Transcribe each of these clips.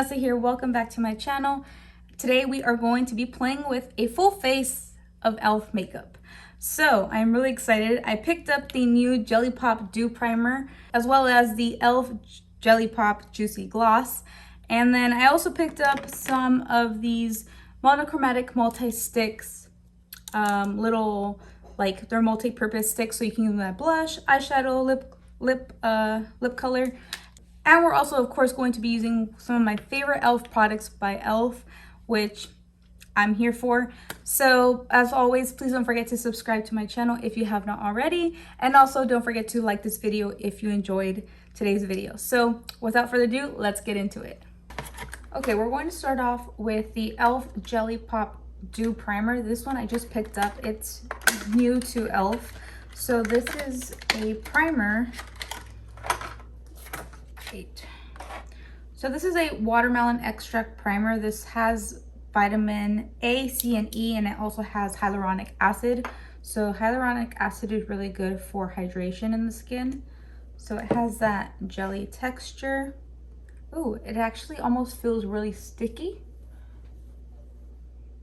Nessa here. Welcome back to my channel. Today we are going to be playing with a full face of e.l.f. makeup. So I'm really excited. I picked up the new Jelly Pop Dew Primer as well as the e.l.f. Jelly Pop Juicy Gloss. And then I also picked up some of these monochromatic multi-sticks, they're multi-purpose sticks, so you can use them as blush, eyeshadow, lip color. And we're also, of course, going to be using some of my favorite e.l.f. products by e.l.f., which I'm here for. So, as always, please don't forget to subscribe to my channel if you have not already. And also, don't forget to like this video if you enjoyed today's video. So, without further ado, let's get into it. Okay, we're going to start off with the e.l.f. Jelly Pop Dew Primer. This one I just picked up. It's new to e.l.f. So, this is a primer. So this is a watermelon extract primer. This has vitamin A, C, and E, and it also has hyaluronic acid. So hyaluronic acid is really good for hydration in the skin. So it has that jelly texture. Ooh, it actually almost feels really sticky.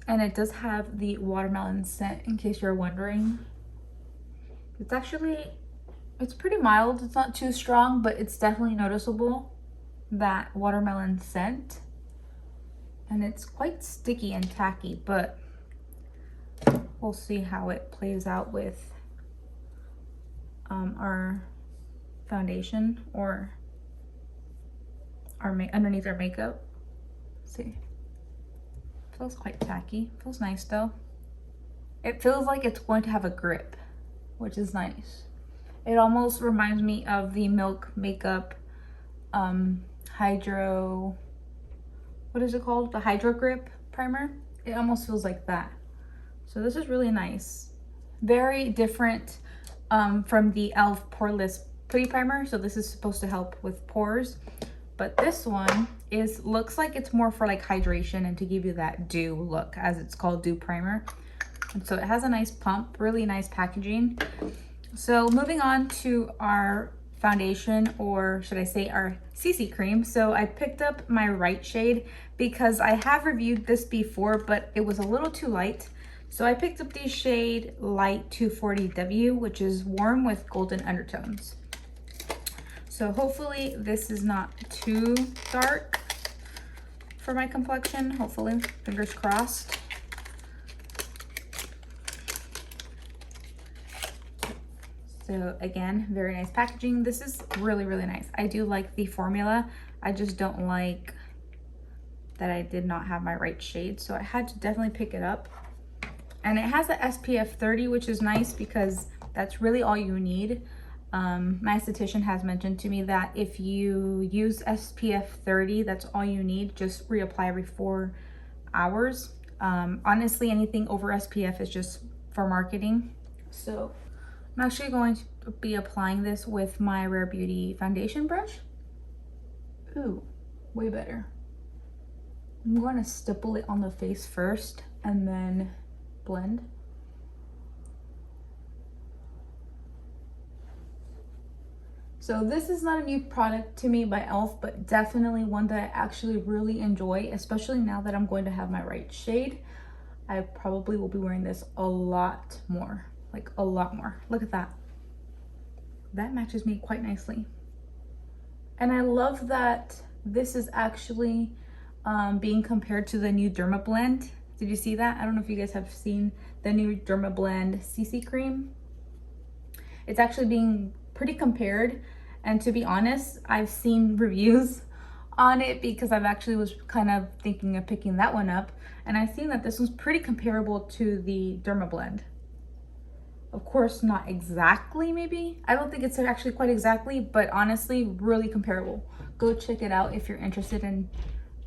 And it does have the watermelon scent, in case you're wondering. It's pretty mild. It's not too strong, but it's definitely noticeable, that watermelon scent. And it's quite sticky and tacky, but we'll see how it plays out with our foundation or underneath our makeup. Let's see. Feels quite tacky. Feels nice though. It feels like it's going to have a grip, which is nice. It almost reminds me of the Milk Makeup Hydro, what is it called? The Hydro Grip Primer. It almost feels like that. So this is really nice. Very different from the e.l.f. Poreless Putty Primer. So this is supposed to help with pores. But this one looks like it's more for like hydration and to give you that dew look, as it's called Dew Primer. And so it has a nice pump, really nice packaging. So moving on to our foundation, or should I say our CC cream. So I picked up my right shade because I have reviewed this before, but it was a little too light. So I picked up the shade Light 240W, which is warm with golden undertones. So hopefully this is not too dark for my complexion. Hopefully, fingers crossed. So again, very nice packaging. This is really, really nice. I do like the formula. I just don't like that I did not have my right shade. So I had to definitely pick it up. And it has the SPF 30, which is nice because that's really all you need. My esthetician has mentioned to me that if you use SPF 30, that's all you need. Just reapply every 4 hours. Honestly, anything over SPF is just for marketing. So I'm actually going to be applying this with my Rare Beauty foundation brush. Ooh, way better. I'm going to stipple it on the face first and then blend. So this is not a new product to me by e.l.f., but definitely one that I actually really enjoy, especially now that I'm going to have my right shade. I probably will be wearing this a lot more. Like a lot more. Look at that. That matches me quite nicely. And I love that this is actually being compared to the new Derma Blend. Did you see that? I don't know if you guys have seen the new Derma Blend CC cream. It's actually being pretty compared. And to be honest, I've seen reviews on it because I've actually was kind of thinking of picking that one up. And I've seen that this was pretty comparable to the Derma Blend. Of course, not exactly, maybe. I don't think it's actually quite exactly, but honestly, really comparable. Go check it out if you're interested in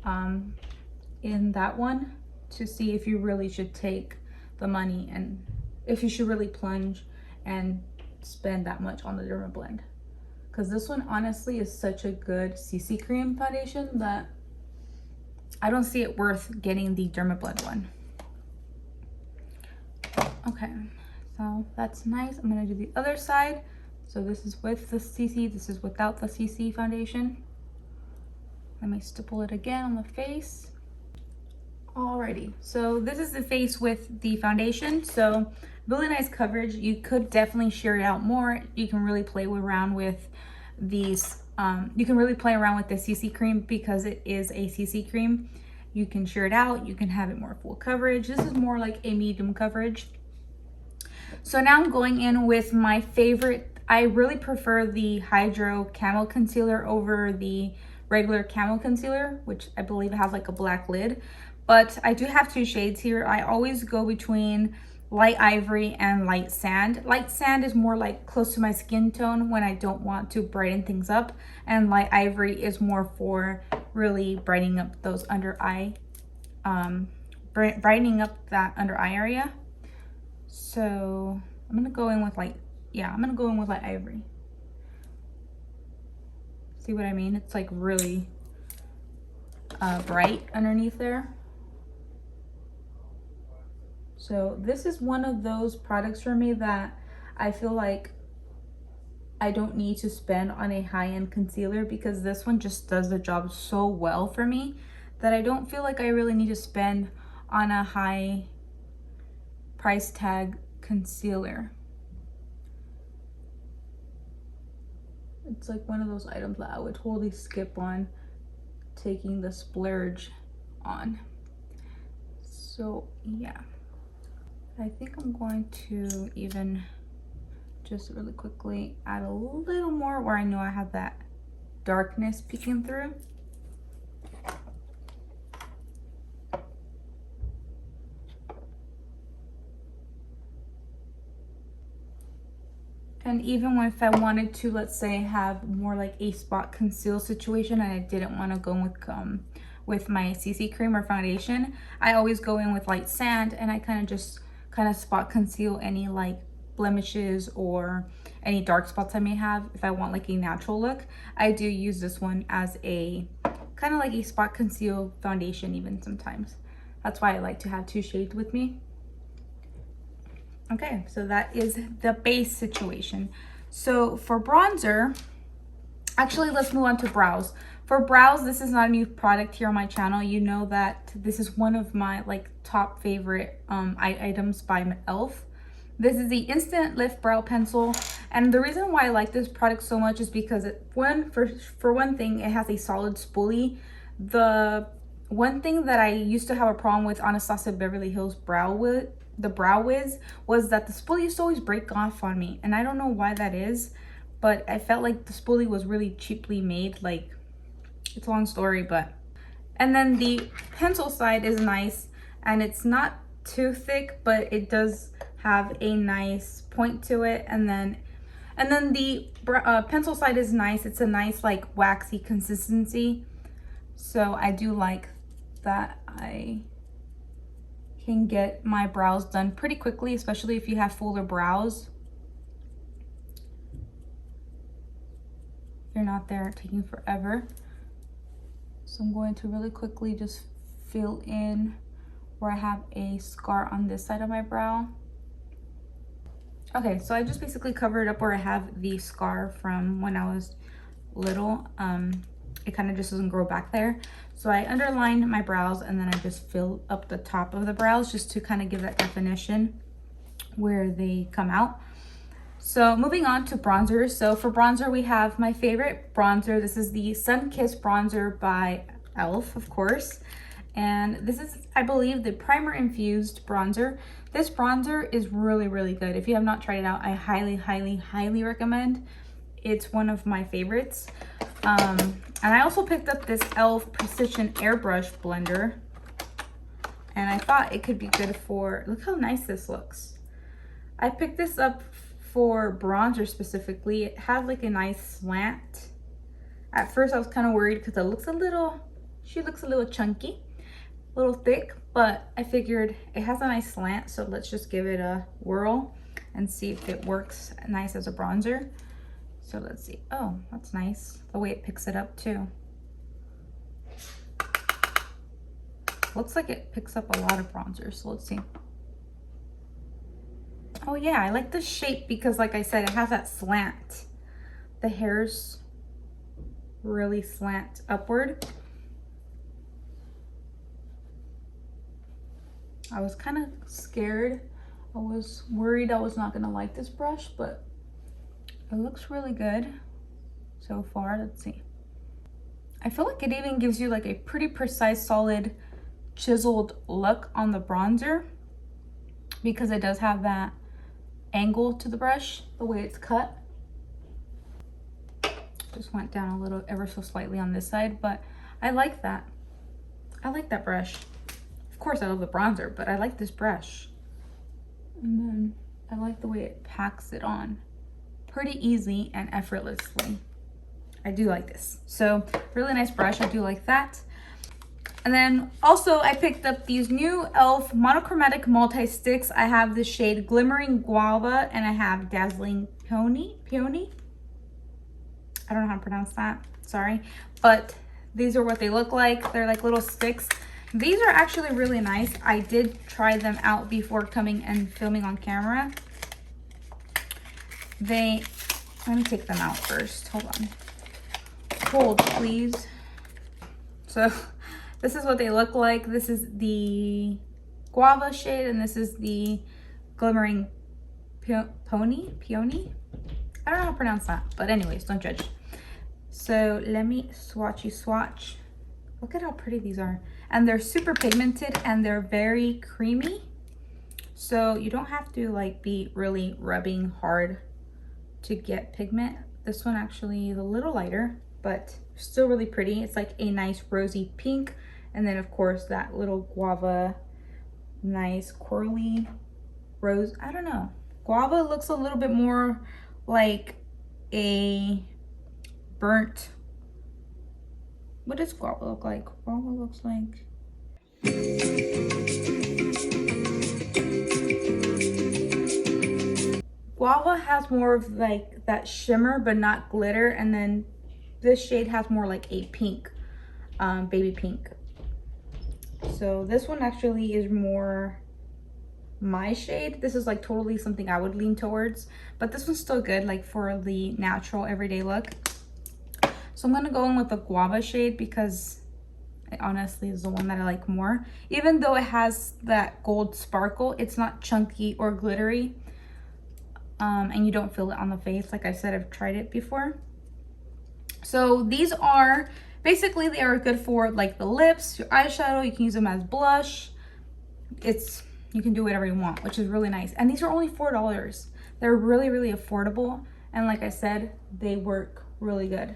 that one, to see if you really should take the money and if you should really plunge and spend that much on the Derma Blend. Because this one honestly is such a good CC cream foundation that I don't see it worth getting the Derma Blend one. Okay. So that's nice. I'm gonna do the other side. So this is with the CC, this is without the CC foundation. Let me stipple it again on the face. Alrighty, so this is the face with the foundation. So really nice coverage. You could definitely sheer it out more. You can really play around with these. You can really play around with the CC cream because it is a CC cream. You can sheer it out. You can have it more full coverage. This is more like a medium coverage. So now I'm going in with my favorite. I really prefer the Hydro Camo Concealer over the regular Camo Concealer, which I believe has like a black lid. But I do have two shades here. I always go between light ivory and light sand. Light sand is more like close to my skin tone when I don't want to brighten things up. And light ivory is more for really brightening up those under eye, brightening up that under eye area. So I'm gonna go in with light ivory. See what I mean? It's like really bright underneath there. So this is one of those products for me that I feel like I don't need to spend on a high-end concealer, because this one just does the job so well for me that I don't feel like I really need to spend on a high price tag concealer. It's like one of those items that I would totally skip on taking the splurge on. So yeah, I think I'm going to even just really quickly add a little more where I know I have that darkness peeking through. And even if I wanted to, let's say, have more like a spot conceal situation and I didn't want to go with my CC cream or foundation, I always go in with light sand and I kind of spot conceal any like blemishes or any dark spots I may have. If I want like a natural look, I do use this one as a kind of like a spot conceal foundation even sometimes. That's why I like to have two shades with me. Okay, so that is the base situation. So for bronzer, actually let's move on to brows. For brows, this is not a new product here on my channel. You know that this is one of my like top favorite items by e.l.f. This is the Instant Lift Brow Pencil. And the reason why I like this product so much is because for one thing, it has a solid spoolie. The one thing that I used to have a problem with Anastasia Beverly Hills Brow Wiz was that the spoolie used to always break off on me, and I don't know why that is, but I felt like the spoolie was really cheaply made. Like, it's a long story, but and then the pencil side is nice and it's not too thick, but it does have a nice point to it. And then the pencil side is nice. It's a nice like waxy consistency, so I do like that. I can get my brows done pretty quickly, especially if you have fuller brows. You're not there taking forever. So I'm going to really quickly just fill in where I have a scar on this side of my brow. Okay, so I just basically covered up where I have the scar from when I was little. It kind of just doesn't grow back there. So I underline my brows and then I just fill up the top of the brows just to kind of give that definition where they come out. So moving on to bronzer. So for bronzer, we have my favorite bronzer. This is the Sun Kiss bronzer by e.l.f., of course. And this is, I believe, the primer infused bronzer. This bronzer is really, really good. If you have not tried it out, I highly, highly, highly recommend. It's one of my favorites. And I also picked up this e.l.f. Precision Airbrush Blender. And I thought it could be good for, look how nice this looks. I picked this up for bronzer specifically. It had like a nice slant. At first I was kind of worried because it looks a little, she looks a little chunky, a little thick, but I figured it has a nice slant, so let's just give it a whirl and see if it works nice as a bronzer. So let's see. Oh, that's nice. The way it picks it up too. Looks like it picks up a lot of bronzer, so let's see. Oh yeah, I like the shape because like I said, it has that slant. The hairs really slant upward. I was kind of scared. I was worried I was not gonna like this brush, but it looks really good so far. Let's see. I feel like it even gives you like a pretty precise, solid, chiseled look on the bronzer because it does have that angle to the brush, the way it's cut. Just went down a little, ever so slightly on this side, but I like that. I like that brush. Of course I love the bronzer, but I like this brush. And then I like the way it packs it on pretty easy and effortlessly. I do like this. So really nice brush, I do like that. And then also I picked up these new e.l.f. monochromatic multi-sticks. I have the shade Glimmering Guava and I have Dazzling Peony. I don't know how to pronounce that, sorry. But these are what they look like. They're like little sticks. These are actually really nice. I did try them out before coming and filming on camera. Let me take them out first, hold on. Hold, please. So this is what they look like. This is the Guava shade and this is the Glimmering Peony. I don't know how to pronounce that, but anyways, don't judge. So let me swatch. Look at how pretty these are. And they're super pigmented and they're very creamy. So you don't have to like be really rubbing hard to get pigment. This one actually is a little lighter, but still really pretty. It's like a nice rosy pink. And then of course that little guava, nice corally rose. I don't know. Guava looks a little bit more like a burnt. What does guava look like? Guava looks like guava has more of like that shimmer but not glitter, and then this shade has more like a pink, baby pink. So this one actually is more my shade. This is like totally something I would lean towards, but this one's still good like for the natural everyday look. So I'm gonna go in with the guava shade because it honestly is the one that I like more. Even though it has that gold sparkle, it's not chunky or glittery. And you don't feel it on the face. Like I said, I've tried it before. So these are, basically they are good for like the lips, your eyeshadow. You can use them as blush. You can do whatever you want, which is really nice. And these are only $4. They're really, really affordable. And like I said, they work really good.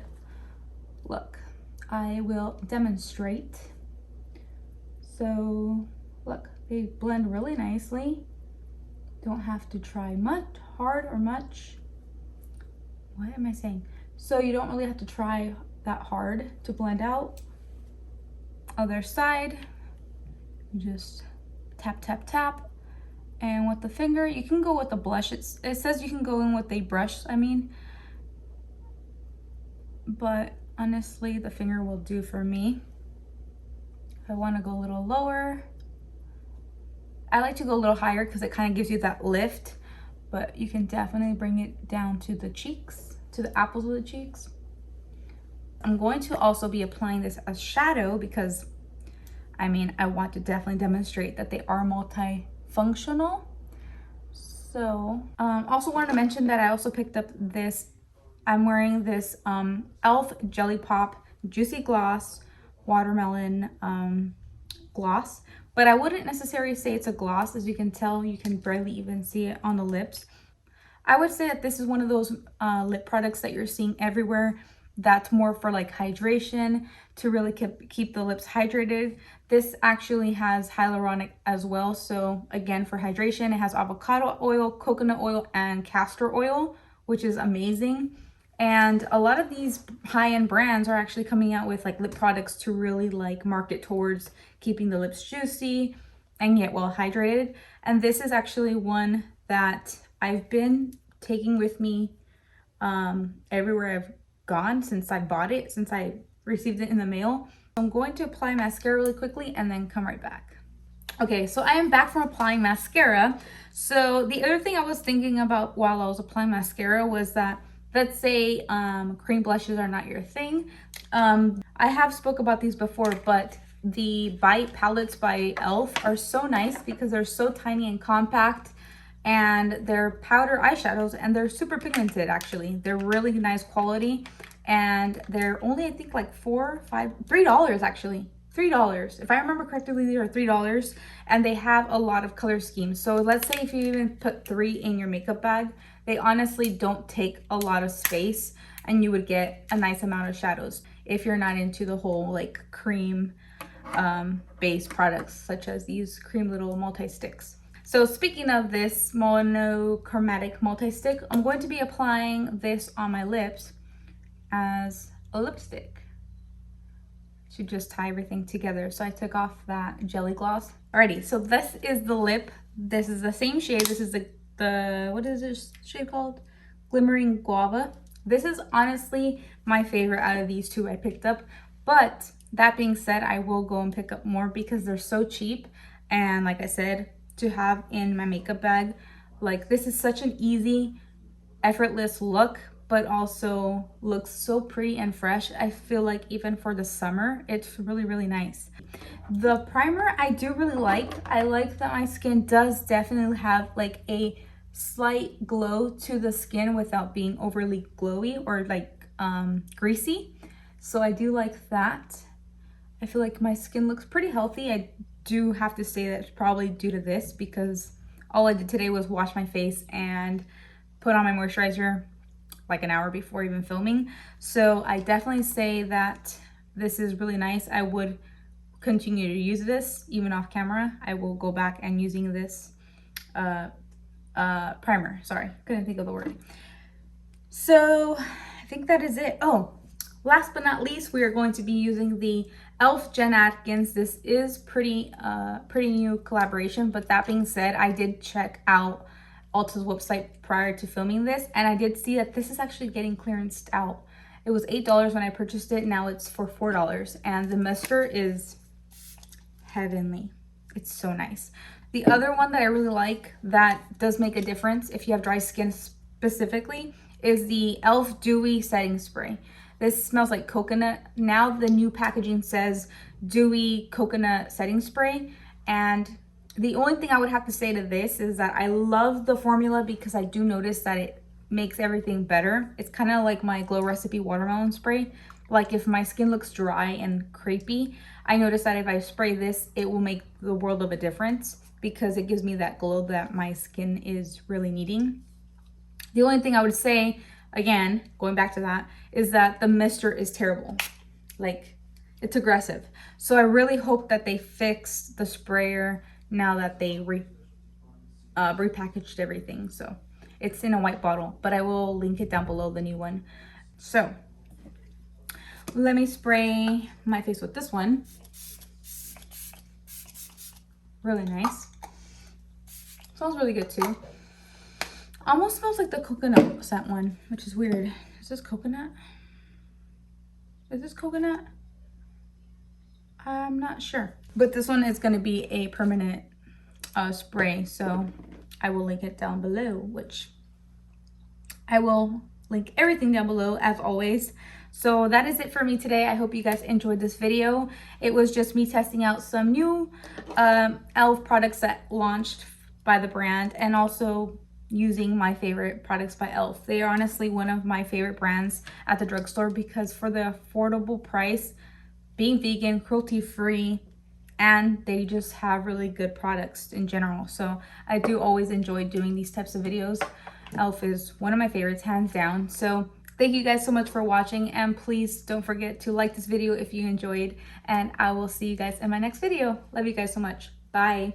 Look, I will demonstrate. So look, they blend really nicely. Don't have to try hard or much. What am I saying? So you don't really have to try that hard to blend out. Other side, you just tap, tap, tap. And with the finger, you can go with a blush. It says you can go in with a brush, but honestly, the finger will do for me. If I want to go a little lower, I like to go a little higher because it kind of gives you that lift, but you can definitely bring it down to the cheeks, to the apples of the cheeks. I'm going to also be applying this as shadow because I want to definitely demonstrate that they are multifunctional. So also wanted to mention that I also picked up this, I'm wearing this e.l.f. Jelly Pop Juicy Gloss Watermelon gloss, but I wouldn't necessarily say it's a gloss. As you can tell, you can barely even see it on the lips. I would say that this is one of those lip products that you're seeing everywhere that's more for like hydration, to really keep the lips hydrated. This actually has hyaluronic as well. So again, for hydration, it has avocado oil, coconut oil, and castor oil, which is amazing. And a lot of these high-end brands are actually coming out with like lip products to really like market towards keeping the lips juicy and yet well hydrated. And this is actually one that I've been taking with me everywhere I've gone since I bought it, since I received it in the mail. I'm going to apply mascara really quickly and then come right back. Okay, so I am back from applying mascara. So the other thing I was thinking about while I was applying mascara was that, let's say cream blushes are not your thing. I have spoke about these before, but the Bite palettes by e.l.f. are so nice because they're so tiny and compact, and they're powder eyeshadows, and they're super pigmented. Actually, they're really nice quality, and they're only, I think, like $3 actually. $3. If I remember correctly, they are $3, and they have a lot of color schemes. So let's say if you even put 3 in your makeup bag, they honestly don't take a lot of space, and you would get a nice amount of shadows if you're not into the whole like cream based products, such as these cream little multi-sticks. So speaking of this monochromatic multi-stick, I'm going to be applying this on my lips as a lipstick to just tie everything together. So I took off that jelly gloss. Alrighty, so this is the lip. This is the same shade. This is the what is this shade called? Glimmering Guava. This is honestly my favorite out of these two I picked up. But that being said, I will go and pick up more because they're so cheap. And like I said, to have in my makeup bag, like this is such an easy, effortless look, but also looks so pretty and fresh. I feel like even for the summer, it's really, really nice. The primer I do really like. I like that my skin does definitely have like a slight glow to the skin without being overly glowy or like greasy. So I do like that. I feel like my skin looks pretty healthy. I do have to say that it's probably due to this because all I did today was wash my face and put on my moisturizer like an hour before even filming. So I definitely say that this is really nice. I would continue to use this even off camera. I will go back and using this primer. Sorry, couldn't think of the word. So I think that is it. Oh, last but not least, we are going to be using the e.l.f. Jen Atkins. This is pretty new collaboration, but that being said, I did check out Ulta's website prior to filming this, and I did see that this is actually getting clearanced out. It was $8 when I purchased it. Now it's for $4, and the mister is heavenly. It's so nice. The other one that I really like that does make a difference if you have dry skin specifically is the e.l.f. Dewy Setting Spray. This smells like coconut. Now the new packaging says Dewy Coconut Setting Spray, and the only thing I would have to say to this is that I love the formula because I do notice that it makes everything better. It's kind of like my Glow Recipe Watermelon Spray. Like if my skin looks dry and crepey, I notice that if I spray this, it will make the world of a difference because it gives me that glow that my skin is really needing. The only thing I would say, again, going back to that, is that the mister is terrible. Like, it's aggressive. So I really hope that they fix the sprayer now that they repackaged everything. So it's in a white bottle, but I will link it down below, the new one. So let me spray my face with this one. Really nice. Smells really good too. Almost smells like the coconut scent one, which is weird. Is this coconut? Is this coconut? I'm not sure. But this one is going to be a permanent spray, so I will link it down below, which I will link everything down below as always. So that is it for me today. I hope you guys enjoyed this video. It was just me testing out some new e.l.f. products that launched by the brand, and also using my favorite products by e.l.f. They are honestly one of my favorite brands at the drugstore because for the affordable price, being vegan, cruelty-free, and they just have really good products in general. So I do always enjoy doing these types of videos. e.l.f. is one of my favorites, hands down. So thank you guys so much for watching, and please don't forget to like this video if you enjoyed, and I will see you guys in my next video. Love you guys so much. Bye.